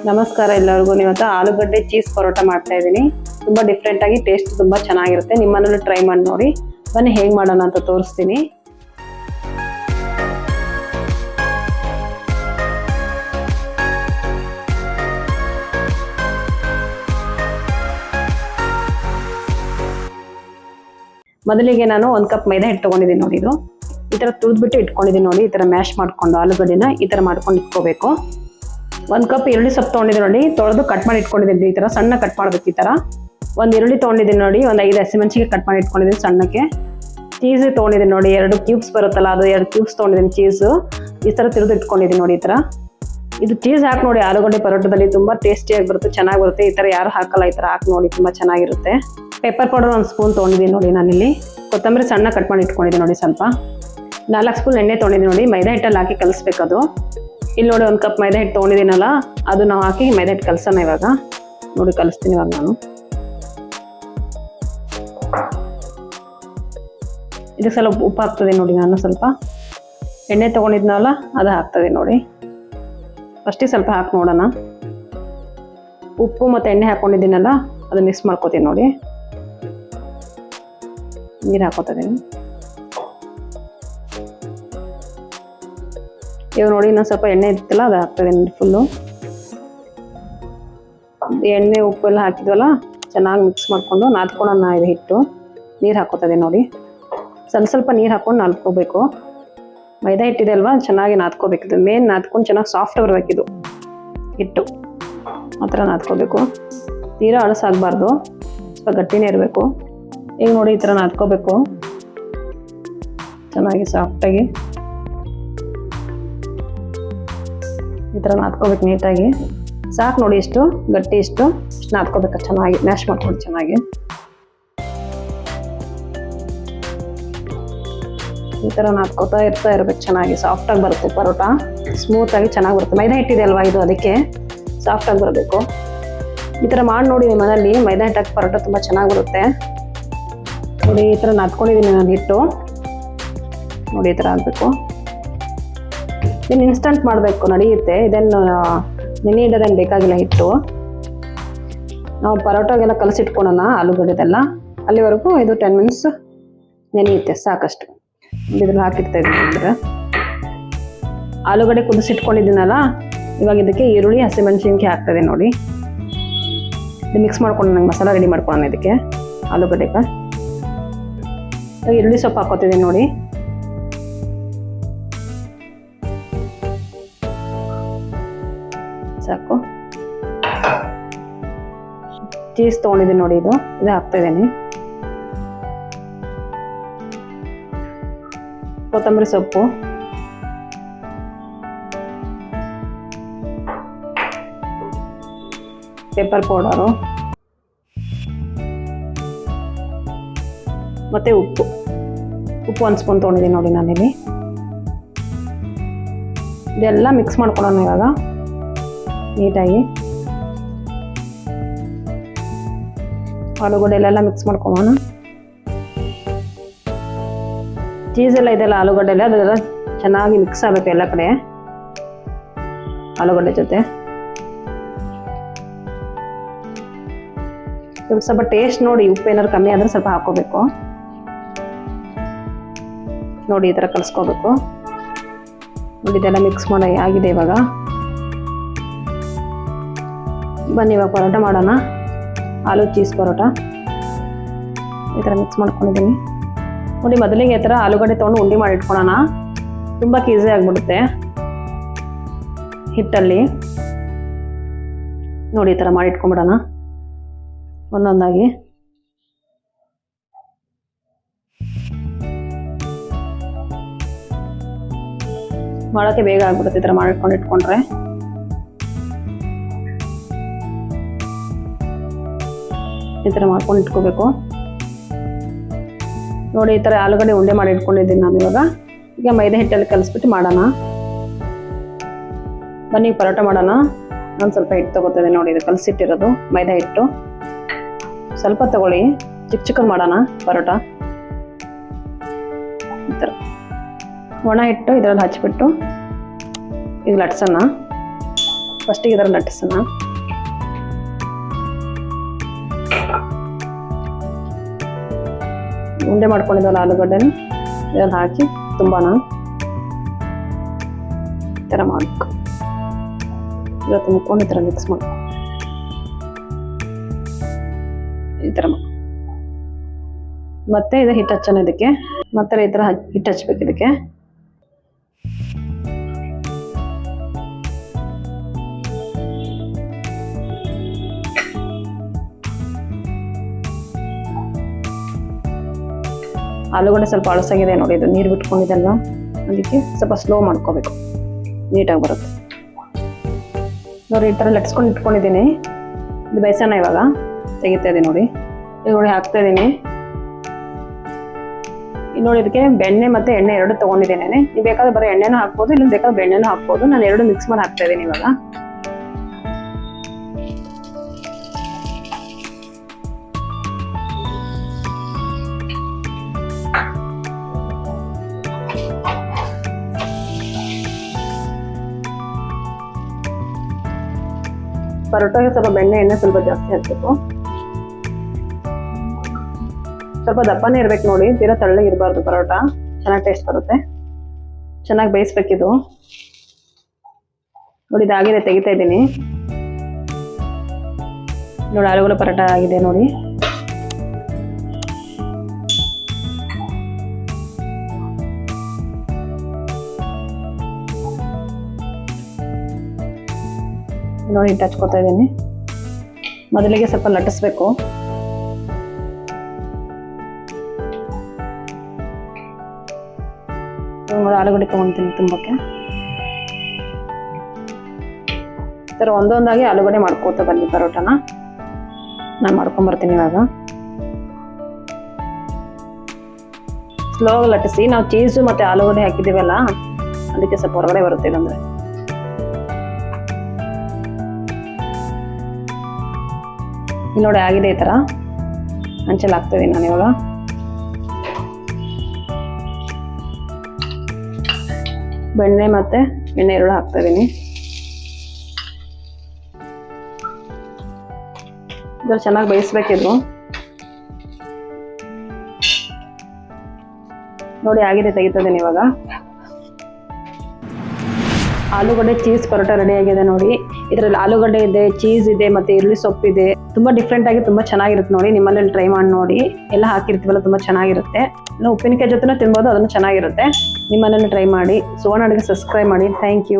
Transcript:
ನಮಸ್ಕಾರ ಎಲ್ಲರಿಗೂ. ಇವತ್ತು ಆಲೂಗಡ್ಡೆ ಚೀಸ್ ಪರೋಟ ಮಾಡ್ತಾ ಇದ್ದೀನಿ. ತುಂಬಾ ಡಿಫ್ರೆಂಟ್ ಆಗಿ ಟೇಸ್ಟ್ ತುಂಬಾ ಚೆನ್ನಾಗಿರುತ್ತೆ. ನಿಮ್ಮನೇಲಿ ಟ್ರೈ ಮಾಡಿ ನೋಡಿ. ಬನ್ನಿ ಹೇಗೆ ಮಾಡೋಣ ಅಂತ ತೋರಿಸ್ತೀನಿ. ಮೊದಲಿಗೆ ನಾನು 1 ಕಪ್ ಮೈದಾ ಹಿಟ್ಟು ತಗೊಂಡಿದ್ದೀನಿ ನೋಡಿ. ಇದು ಈ ತರ ತುರಿದ್ಬಿಟ್ಟು ಇಟ್ಕೊಂಡಿದ್ದೀನಿ ನೋಡಿ. ಈ ತರ ಮ್ಯಾಶ್ ಮಾಡ್ಕೊಂಡು ಆಲೂಗಡ್ಡೆನ ಈ ತರ ಮಾಡ್ಕೊಂಡು ಇಟ್ಕೋಬೇಕು. 1 ಕಪ್ ಈರುಳ್ಳಿ ಸೊಪ್ಪು ತೊಗೊಂಡಿದ್ದೀನಿ ನೋಡಿ. ತೊಳೆದು ಕಟ್ ಮಾಡಿ ಇಟ್ಕೊಂಡಿದ್ದೀನಿ. ಈ ತರ ಸಣ್ಣ ಕಟ್ ಮಾಡ್ಬೇಕು. ಈ ತರ ಒಂದು ಈರುಳ್ಳಿ ತೊಗೊಂಡಿದ್ದೀನಿ ನೋಡಿ. ಒಂದು 5 ಹಸಿಮೆಣಸಿಗೆ ಕಟ್ ಮಾಡಿ ಇಟ್ಕೊಂಡಿದ್ದೀನಿ ಸಣ್ಣಕ್ಕೆ. ಚೀಸ್ ತೊಗೊಂಡಿದ್ದೀನಿ ನೋಡಿ. 2 ಕ್ಯೂಬ್ಸ್ ಬರುತ್ತಲ್ಲ, ಅದು 2 ಕ್ಯೂಬ್ಸ್ ತೊಗೊಂಡಿದ್ದೀನಿ ಚೀಸು. ಈ ತರ ತಿರುದು ಇಟ್ಕೊಂಡಿದ್ದೀನಿ ನೋಡಿ. ಈ ತರ ಇದು ಚೀಸ್ ಹಾಕಿ ನೋಡಿ. ಆಲೂಗಡ್ಡೆ ಪರೋಟದಲ್ಲಿ ತುಂಬಾ ಟೇಸ್ಟಿಯಾಗಿ ಬರುತ್ತೆ, ಚೆನ್ನಾಗಿ ಬರುತ್ತೆ. ಈ ತರ ಯಾರು ಹಾಕಲ್ಲ, ಈ ತರ ಹಾಕಿ ನೋಡಿ, ತುಂಬಾ ಚೆನ್ನಾಗಿರುತ್ತೆ. ಪೆಪ್ಪರ್ ಪೌಡರ್ 1 ಸ್ಪೂನ್ ತೊಗೊಂಡಿದ್ದೀನಿ ನೋಡಿ. ನಾನಿಲ್ಲಿ ಕೊತ್ತಂಬರಿ ಸಣ್ಣ ಕಟ್ ಮಾಡಿ ಇಟ್ಕೊಂಡಿದ್ದೀನಿ ನೋಡಿ. ಸ್ವಲ್ಪ 4 ಸ್ಪೂನ್ ಎಣ್ಣೆ ತೊಗೊಂಡಿದ್ದೀನಿ ನೋಡಿ. ಮೈದಾ ಹಿಟ್ಟಲ್ಲಿ ಹಾಕಿ ಕಲಿಸ್ಬೇಕದು. ಇಲ್ಲಿ ನೋಡಿ 1 ಕಪ್ ಮೈದಾ ಹಿಟ್ಟು ತೊಗೊಂಡಿದ್ದೀನಲ್ಲ, ಅದು ನಾವು ಹಾಕಿ ಮೈದಾ ಹಿಟ್ಟು ಕಲಸೋಣ ಇವಾಗ. ನೋಡಿ ಕಲಿಸ್ತೀನಿ ಇವಾಗ ನಾನು. ಇದಕ್ಕೆ ಸ್ವಲ್ಪ ಉಪ್ಪು ಹಾಕ್ತದೆ ನೋಡಿ. ನಾನು ಸ್ವಲ್ಪ ಎಣ್ಣೆ ತೊಗೊಂಡಿದ್ನಲ್ಲ, ಅದು ಹಾಕ್ತದೆ ನೋಡಿ. ಫಸ್ಟಿಗೆ ಸ್ವಲ್ಪ ಹಾಕಿ ನೋಡೋಣ. ಉಪ್ಪು ಮತ್ತು ಎಣ್ಣೆ ಹಾಕ್ಕೊಂಡಿದ್ದೀನಲ್ಲ, ಅದು ಮಿಕ್ಸ್ ಮಾಡ್ಕೋತೀನಿ ನೋಡಿ. ನೀರು ಹಾಕೋತಿದ್ದೀನಿ ಇವಾಗ ನೋಡಿ. ಇನ್ನೊಂದು ಸ್ವಲ್ಪ ಎಣ್ಣೆ ಇತ್ತಲ್ಲ, ಅದು ಹಾಕ್ತದೆ ಫುಲ್ಲು. ಎಣ್ಣೆ ಉಪ್ಪು ಎಲ್ಲ ಹಾಕಿದ್ವಲ್ಲ, ಚೆನ್ನಾಗಿ ಮಿಕ್ಸ್ ಮಾಡಿಕೊಂಡು ನಾದ್ಕೊಳ್ಳೋಣ. ಇದು ಹಿಟ್ಟು ನೀರು ಹಾಕೋತದೆ ನೋಡಿ. ಸ್ವಲ್ಪ ನೀರು ಹಾಕ್ಕೊಂಡು ನಾದ್ಕೋಬೇಕು. ಮೈದಾ ಹಿಟ್ಟಿದೆ ಅಲ್ವಾ, ಚೆನ್ನಾಗಿ ನಾದ್ಕೋಬೇಕಿದು. ಮೇನ್ ನಾದ್ಕೊಂಡು ಚೆನ್ನಾಗಿ ಸಾಫ್ಟ್ ಬರಬೇಕಿದು ಹಿಟ್ಟು. ಆ ಥರ ನಾದ್ಕೋಬೇಕು. ತೀರಾ ಅಳಸಾಗಬಾರ್ದು, ಸ್ವಲ್ಪ ಗಟ್ಟಿನೇ ಇರಬೇಕು. ಈಗ ನೋಡಿ ಈ ಥರ ನಾದ್ಕೋಬೇಕು ಚೆನ್ನಾಗಿ ಸಾಫ್ಟಾಗಿ. ಈ ಥರ ನಾದ್ಕೋಬೇಕು ನೀಟಾಗಿ. ಸಾಕು ನೋಡಿ. ಇಷ್ಟು ಗಟ್ಟಿ, ಇಷ್ಟು ನಾದ್ಕೋಬೇಕು ಚೆನ್ನಾಗಿ. ಮ್ಯಾಶ್ ಮಾಡ್ಕೊಂಡು ಚೆನ್ನಾಗಿ ಈ ಥರ ನಾದ್ಕೋತಾ ಇರಬೇಕು. ಚೆನ್ನಾಗಿ ಸಾಫ್ಟಾಗಿ ಬರುತ್ತೆ ಪರೋಟ. ಸ್ಮೂತಾಗಿ ಚೆನ್ನಾಗಿ ಬರುತ್ತೆ. ಮೈದಾ ಹಿಟ್ಟಿದೆ ಅಲ್ವಾ ಇದು, ಅದಕ್ಕೆ ಸಾಫ್ಟಾಗಿ ಬರಬೇಕು. ಈ ಥರ ಮಾಡಿ ನೋಡಿ ನಿಮ್ಮ ಮನೇಲಿ. ಮೈದಾ ಹಿಟ್ಟಾಕಿ ಪರೋಟ ತುಂಬ ಚೆನ್ನಾಗಿ ಬರುತ್ತೆ ನೋಡಿ. ಈ ಥರ ನಾದ್ಕೊಂಡಿದ್ದೀನಿ ನಾನು ಹಿಟ್ಟು ನೋಡಿ. ಈ ಥರ ಆಗಬೇಕು. ಇನ್ನು ಇನ್ಸ್ಟಂಟ್ ಮಾಡಬೇಕು, ನಡೆಯುತ್ತೆ. ಇದನ್ನು ನೆನೆ ಇಡೋದೇನು ಬೇಕಾಗಿಲ್ಲ ಹಿಟ್ಟು. ನಾವು ಪರೋಟಾಗೆಲ್ಲ ಕಲಸಿಟ್ಕೊಳ್ಳೋಣ ಆಲೂಗಡ್ಡೆದೆಲ್ಲ. ಅಲ್ಲಿವರೆಗೂ ಇದು 10 ಮಿನಿಟ್ಸ್ ನೆನೆಯುತ್ತೆ ಸಾಕಷ್ಟು. ಇದ್ರಲ್ಲಿ ಹಾಕಿರ್ತಾ ಇದ್ದೀನಿ. ಆಲೂಗಡ್ಡೆ ಕುದಿಸಿಟ್ಕೊಂಡಿದ್ದೀನಲ್ಲ, ಇವಾಗ ಇದಕ್ಕೆ ಈರುಳ್ಳಿ ಹಸಿಮೆಣಸಿನ್ಕಾಯಿ ಹಾಕ್ತದೆ ನೋಡಿ. ಇದು ಮಿಕ್ಸ್ ಮಾಡ್ಕೊಂಡು ನಂಗೆ ಮಸಾಲ ರೆಡಿ ಮಾಡ್ಕೊಳ್ಳೋಣ. ಇದಕ್ಕೆ ಆಲೂಗಡ್ಡೆಗೆ ಈರುಳ್ಳಿ ಸೊಪ್ಪು ಹಾಕೋತಿದ್ದೀನಿ ನೋಡಿ. ಸಾಕು. ಚೀಸ್ ತೊಗೊಂಡಿದ್ದೀನಿ ನೋಡಿ. ಇದು ಹಾಕ್ತಾ ಇದ್ದೀನಿ. ಕೊತ್ತಂಬರಿ ಸೊಪ್ಪು, ಪೆಪ್ಪರ್ ಪೌಡರು ಮತ್ತೆ ಉಪ್ಪು 1 ಸ್ಪೂನ್ ತೊಗೊಂಡಿದ್ದೀನಿ ನೋಡಿ ನಾನಿಲ್ಲಿ. ಇದೆಲ್ಲ ಮಿಕ್ಸ್ ಮಾಡ್ಕೊಳ್ಳೋಣ ಇವಾಗ ನೀಟಾಗಿ. ಆಲೂಗಡ್ಡೆಲೆಲ್ಲ ಮಿಕ್ಸ್ ಮಾಡ್ಕೊಳ್ಳೋಣ. ಚೀಸ್ ಎಲ್ಲ ಇದೆಲ್ಲ ಆಲೂಗಡ್ಡೆಲ್ಲ, ಅದೆಲ್ಲ ಚೆನ್ನಾಗಿ ಮಿಕ್ಸ್ ಆಗಬೇಕು ಎಲ್ಲ ಕಡೆ ಆಲೂಗಡ್ಡೆ ಜೊತೆ. ಸ್ವಲ್ಪ ಟೇಸ್ಟ್ ನೋಡಿ. ಉಪ್ಪು ಏನಾದ್ರು ಕಮ್ಮಿ ಆದರೆ ಸ್ವಲ್ಪ ಹಾಕೋಬೇಕು ನೋಡಿ. ಈ ಥರ ಕಲಿಸ್ಕೋಬೇಕು ನೋಡಿ. ಇದೆಲ್ಲ ಮಿಕ್ಸ್ ಮಾಡಿ ಆಗಿದೆ ಇವಾಗ. ಬನ್ನಿ ಇವಾಗ ಪರೋಟ ಮಾಡೋಣ. ಆಲೂ ಚೀಸ್ ಪರೋಟ ಈ ಥರ ಮಿಕ್ಸ್ ಮಾಡ್ಕೊಂಡಿದ್ದೀನಿ ನೋಡಿ. ಮೊದಲಿಗೆ ಈ ಥರ ಆಲೂಗಡ್ಡೆ ತೊಗೊಂಡು ಉಂಡೆ ಮಾಡಿ ಇಟ್ಕೊಳ್ಳೋಣ. ತುಂಬ ಈಸಿ ಆಗಿಬಿಡುತ್ತೆ ಹಿಟ್ಟಲ್ಲಿ ನೋಡಿ. ಈ ಥರ ಮಾಡಿ ಇಟ್ಕೊಂಡ್ಬಿಡೋಣ ಒಂದೊಂದಾಗಿ. ಮಾಡೋಕ್ಕೆ ಬೇಗ ಆಗ್ಬಿಡುತ್ತೆ ಈ ಥರ ಮಾಡಿಟ್ಕೊಂಡು ಇಟ್ಕೊಂಡ್ರೆ. ಈ ಥರ ಮಾಡ್ಕೊಂಡು ಇಟ್ಕೋಬೇಕು ನೋಡಿ. ಈ ಥರ ಆಲೂಗಡ್ಡೆ ಉಂಡೆ ಮಾಡಿ ಇಟ್ಕೊಂಡಿದ್ದೀನಿ ನಾನು ಇವಾಗ. ಈಗ ಮೈದಾ ಹಿಟ್ಟಲ್ಲಿ ಕಲಿಸ್ಬಿಟ್ಟು ಮಾಡೋಣ. ಬನ್ನಿ ಪರೋಟ ಮಾಡೋಣ. ನಾನು ಸ್ವಲ್ಪ ಹಿಟ್ಟು ತಗೋತಿದ್ದೆ ನೋಡಿ. ಇದು ಕಲಸಿಟ್ಟಿರೋದು ಮೈದಾ ಹಿಟ್ಟು ಸ್ವಲ್ಪ ತಗೊಳ್ಳಿ. ಚಿಕ್ಕ ಚಿಕ್ಕದು ಮಾಡೋಣ ಪರೋಟ. ಈ ಥರ ಒಣ ಹಿಟ್ಟು ಇದರಲ್ಲಿ ಹಚ್ಬಿಟ್ಟು ಈಗ ಲಟ್ಸೋಣ. ಫಸ್ಟಿಗೆ ಇದರ ಲಟ್ಟಿಸೋಣ. ಉಂಡೆ ಮಾಡ್ಕೊಂಡಿದ್ದಲ್ಲ ಆಲೂಗಡ್ಡೆನ ಇದನ್ನು ಹಾಕಿ ತುಂಬಾನ ಈ ಥರ ಮಾಡ್ಬೇಕು. ಈಗ ತುಂಬಿಕೊಂಡು ಈ ಥರ ಮಿಕ್ಸ್ ಮಾಡ್ಕೊ ಈ ಥರ ಮತ್ತೆ ಇದು ಹಿಟ್ಟು ಹಚ್ಚೋಣ. ಇದಕ್ಕೆ ಮತ್ತೆ ಈ ಥರ ಹಿಟ್ಟು ಹಚ್ಬೇಕು. ಇದಕ್ಕೆ ಆಲೂಗಡ್ಡೆ ಸ್ವಲ್ಪ ಅಳಸಾಗಿದೆ ನೋಡಿ, ಇದು ನೀರು ಬಿಟ್ಕೊಂಡಿದ್ದೆಲ್ಲ, ಅದಕ್ಕೆ ಸ್ವಲ್ಪ ಸ್ಲೋ ಮಾಡ್ಕೋಬೇಕು, ನೀಟಾಗಿ ಬರುತ್ತೆ ನೋಡಿ. ಈ ಥರ ಲಟ್ಸ್ಕೊಂಡು ಇಟ್ಕೊಂಡಿದ್ದೀನಿ. ಇದು ಬೇಯಿಸೋಣ. ಇವಾಗ ತೆಗಿತಾ ಇದ್ದೀನಿ ನೋಡಿ. ಈಗ ನೋಡಿ ಹಾಕ್ತಾ ಇದ್ದೀನಿ ನೋಡಿ. ಇದಕ್ಕೆ ಬೆಣ್ಣೆ ಮತ್ತು ಎಣ್ಣೆ ಎರಡು ತೊಗೊಂಡಿದ್ದೇನೆ. ನೀವು ಬೇಕಾದ್ರೆ ಬರೀ ಎಣ್ಣೆನೂ ಹಾಕ್ಬೋದು, ಇಲ್ಲ ಬೇಕಾದ್ರೆ ಬೆಣ್ಣೆನೂ ಹಾಕ್ಬೋದು. ನಾನು ಎರಡು ಮಿಕ್ಸ್ ಮಾಡಿ ಹಾಕ್ತಾ ಇದ್ದೀನಿ ಇವಾಗ. ಪರೋಟಾಗೆ ಸ್ವಲ್ಪ ಬೆಣ್ಣೆ ಎಣ್ಣೆ ಸ್ವಲ್ಪ ಜಾಸ್ತಿ ಹಾಕಬೇಕು. ಸ್ವಲ್ಪ ದಪ್ಪನೇ ಇರ್ಬೇಕು ನೋಡಿ, ತೀರಾ ತೆಳ್ಳಗೆ ಇರಬಾರ್ದು. ಪರೋಟ ಚೆನ್ನಾಗಿ ಟೇಸ್ಟ್ ಬರುತ್ತೆ. ಚೆನ್ನಾಗಿ ಬೇಯಿಸ್ಬೇಕಿದು ನೋಡಿ. ಇದಾಗಿದೆ, ತೆಗಿತಾ ಇದ್ದೀನಿ ನೋಡಿ. ಆಲೂಗಡ್ಡೆ ಪರೋಟ ಆಗಿದೆ ನೋಡಿ. ನೋಡಿ ಹಿಟ್ಟು ಹಚ್ಕೊತಾ ಇದ್ದೀನಿ. ಮೊದಲಿಗೆ ಸ್ವಲ್ಪ ಲಟ್ಟಿಸ್ಬೇಕು. ನೋಡಿ ಆಲೂಗಡ್ಡೆ ತೊಗೊತೀನಿ ತುಂಬಕ್ಕೆ. ಈ ಥರ ಒಂದೊಂದಾಗಿ ಆಲೂಗಡ್ಡೆ ಮಾಡ್ಕೋತಾ ಬನ್ನಿ ಪರೋಟನ. ನಾನು ಮಾಡ್ಕೊಂಬರ್ತೀನಿ ಇವಾಗ. ಸ್ಲೋ ಲಟ್ಟಿಸಿ. ನಾವು ಚೀಸು ಮತ್ತು ಆಲೂಗಡ್ಡೆ ಹಾಕಿದ್ದೀವಲ್ಲ, ಅದಕ್ಕೆ ಸ್ವಲ್ಪ ಹೊರಗಡೆ ಬರುತ್ತೆ ಇದಂದ್ರೆ. ನೋಡಿ ಆಗಿದೆ. ಈ ಥರ ಹಂಚಲ್ಲಿ ಹಾಕ್ತಿದ್ದೀನಿ ನಾನು ಇವಾಗ. ಬೆಣ್ಣೆ ಮತ್ತು ಎಣ್ಣೆ ಎರಡು ಹಾಕ್ತಾ ಇದ್ದೀನಿ. ಇದು ಚೆನ್ನಾಗಿ ಬೇಯಿಸ್ಬೇಕಿದ್ರು ನೋಡಿ. ಆಗಿದೆ, ತೆಗಿತಾ ಇದ್ದೀನಿ ಇವಾಗ. ಆಲೂಗಡ್ಡೆ ಚೀಸ್ ಪರೋಟ ರೆಡಿ ಆಗಿದೆ ನೋಡಿ. ಇದರಲ್ಲಿ ಆಲೂಗಡ್ಡೆ ಇದೆ, ಚೀಸ್ ಇದೆ, ಮತ್ತೆ ಈರುಳ್ಳಿ ಸೊಪ್ಪಿದೆ. ತುಂಬಾ ಡಿಫ್ರೆಂಟ್ ಆಗಿ ತುಂಬಾ ಚೆನ್ನಾಗಿರುತ್ತೆ ನೋಡಿ. ನಿಮ್ಮಲ್ಲಿ ಟ್ರೈ ಮಾಡಿ ನೋಡಿ. ಎಲ್ಲ ಹಾಕಿರ್ತೀವಲ್ಲ, ತುಂಬಾ ಚೆನ್ನಾಗಿರುತ್ತೆ. ಉಪ್ಪಿನಕಾಯಿ ಜೊತೆ ತಿನ್ಬೋದು, ಅದನ್ನು ಚೆನ್ನಾಗಿರುತ್ತೆ. ನಿಮ್ಮಲ್ಲಿ ಟ್ರೈ ಮಾಡಿ. ಸುವರ್ಣ ಅಡುಗೆ ಸಬ್ಸ್ಕ್ರೈಬ್ ಮಾಡಿ. Thank you.